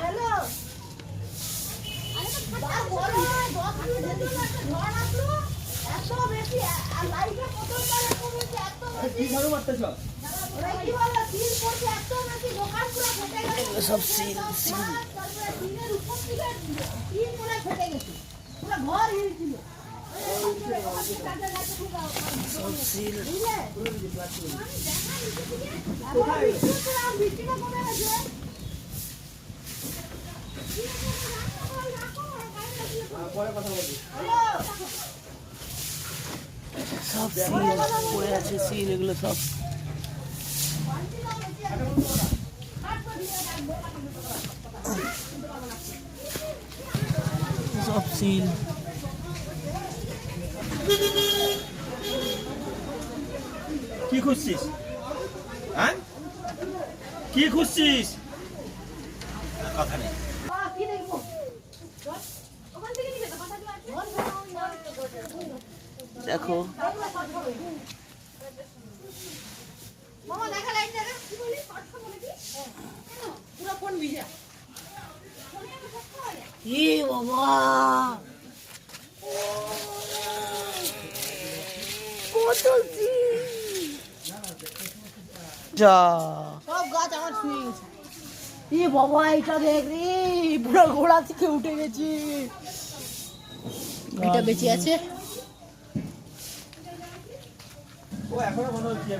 Hello, সব seal seal সব seal সব সিল পড়ে আছে সিল এগুলো সব সব সিল কি খুঁজছিস? হ্যাঁ, কি খুঁজছিস? কথা নেই। দেখো মামা দেখা লাইট দেখা কি বলি পুরো ফোন ভিজা এ বাবা কত যা সব গাছ আমার ছুঁয়ে গেছে। এ বাবা এটা দেখ রে পুরো ঘোড়া থেকে উঠে গেছি এটা বেঁচে আছে। ও এখনো মনে হচ্ছে